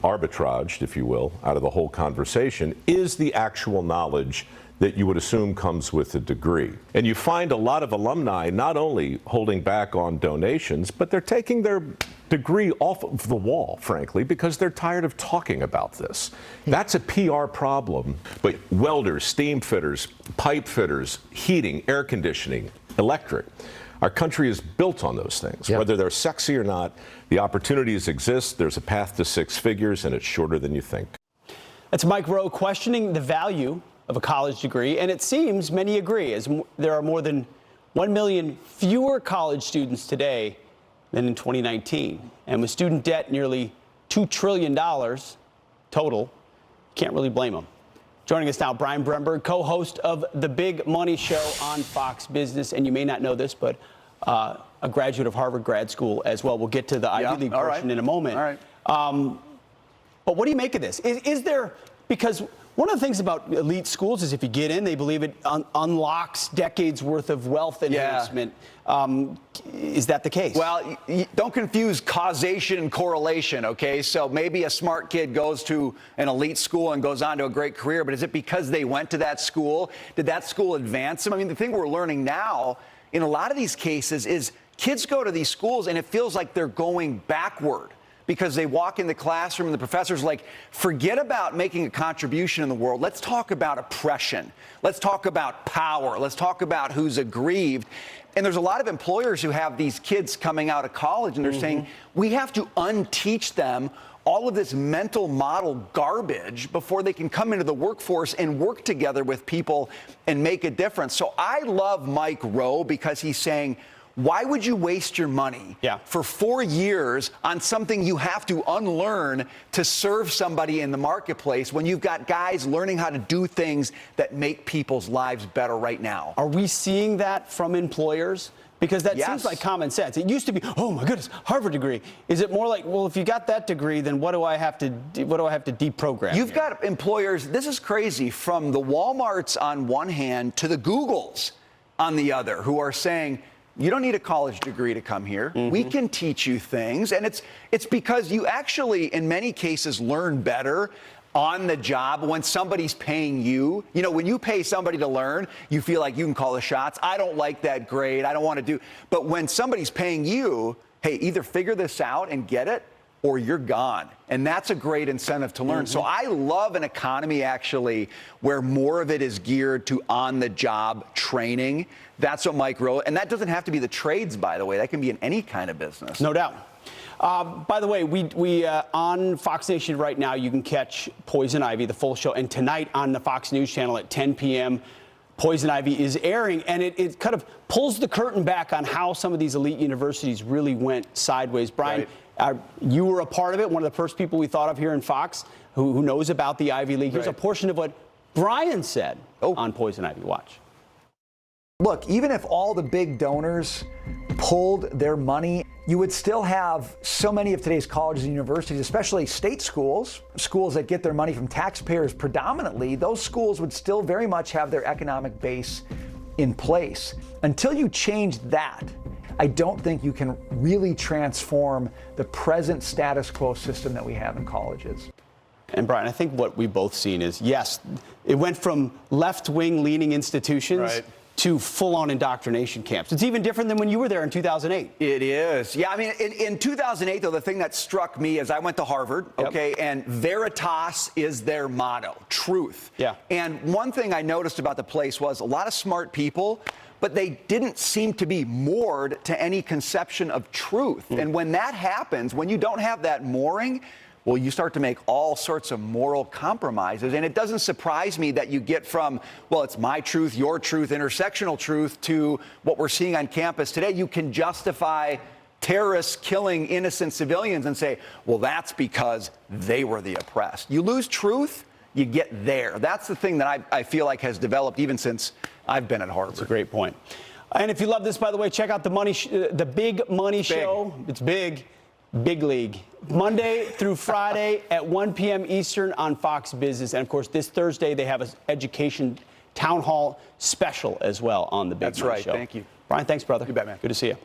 arbitraged, if you will, out of the whole conversation is the actual knowledge that you would assume comes with a degree. And you find a lot of alumni not only holding back on donations, but they're taking their degree off of the wall, frankly, because they're tired of talking about this. That's a PR problem. But welders, steam fitters, pipe fitters, heating, air conditioning, electric, our country is built on those things. Yep. Whether they're sexy or not, the opportunities exist. There's a path to six figures, and it's shorter than you think. That's Mike Rowe questioning the value of a college degree, and it seems many agree, as there are more than 1 million fewer college students today than in 2019. And with student debt nearly $2 trillion total, can't really blame them. Joining us now, Brenberg, co-host of The Big Money Show on Fox Business. And you may not know this, but a graduate of Harvard grad school as well. We'll get to the Ivy League portion in a moment. All right. But what do you make of this? Is there, because one of the things about elite schools is if you get in, they believe it unlocks decades worth of wealth enhancement. Is that the case? Well, don't confuse causation and correlation, okay? So maybe a smart kid goes to an elite school and goes on to a great career, but is it because they went to that school? Did that school advance them? I mean, the thing we're learning now in a lot of these cases is kids go to these schools and it feels like they're going backward, because they walk in the classroom and the professor's like, forget about making a contribution in the world. Let's talk about oppression. Let's talk about power. Let's talk about who's aggrieved. And there's a lot of employers who have these kids coming out of college and they're saying, we have to unteach them all of this mental model garbage before they can come into the workforce and work together with people and make a difference. So I love Mike Rowe because he's saying, why would you waste your money for 4 years on something you have to unlearn to serve somebody in the marketplace when you've got guys learning how to do things that make people's lives better right now? Are we seeing that from employers? Because that seems like common sense. It used to be, oh my goodness, Harvard degree. Is it more like, well, if you got that degree, then what do I have to deprogram? You've got employers, this is crazy, from the Walmarts on one hand to the Googles on the other, who are saying, you don't need a college degree to come here. We can teach you things. And it's because you actually, in many cases, learn better on the job when somebody's paying you. You know, when you pay somebody to learn, you feel like you can call the shots. I don't like that grade. I don't want to do. But when somebody's paying you, hey, either figure this out and get it, or you're gone. And that's a great incentive to learn. So I love an economy, actually, where more of it is geared to on-the-job training. That's what Mike Rowe, and that doesn't have to be the trades, by the way. That can be in any kind of business. No doubt. By the way, we on Fox Nation right now, you can catch Poison Ivy, the full show. And tonight on the Fox News channel at 10 p.m., Poison Ivy is airing, and it kind of pulls the curtain back on how some of these elite universities really went sideways. Brian, you were a part of it, one of the first people we thought of here in Fox who knows about the Ivy League. Here's a portion of what Brian said on Poison Ivy. Watch. Look, even if all the big donors pulled their money, you would still have so many of today's colleges and universities, especially state schools, schools that get their money from taxpayers predominantly, those schools would still very much have their economic base in place. Until you change that, I don't think you can really transform the present status quo system that we have in colleges. And Brian, I think what we've both seen is, yes, it went from left-wing leaning institutions to full-on indoctrination camps. It's even different than when you were there in 2008. It is. Yeah, I mean, in 2008, though, the thing that struck me is I went to Harvard, and Veritas is their motto, truth. And one thing I noticed about the place was a lot of smart people, but they didn't seem to be moored to any conception of truth. And when that happens, when you don't have that mooring, well, you start to make all sorts of moral compromises. And it doesn't surprise me that you get from, well, it's my truth, your truth, intersectional truth, to what we're seeing on campus today. You can justify terrorists killing innocent civilians and say, well, that's because they were the oppressed. You lose truth, you get there. That's the thing that I feel like has developed even since I've been at Harvard. That's a great point. And if you love this, by the way, check out the Big Money Show. It's big. Big league. Monday through Friday at 1 p.m. Eastern on Fox Business. And, of course, this Thursday they have an education town hall special as well on the Big Money Show. Thank you. Brian, thanks, brother. You bet, man. Good to see you.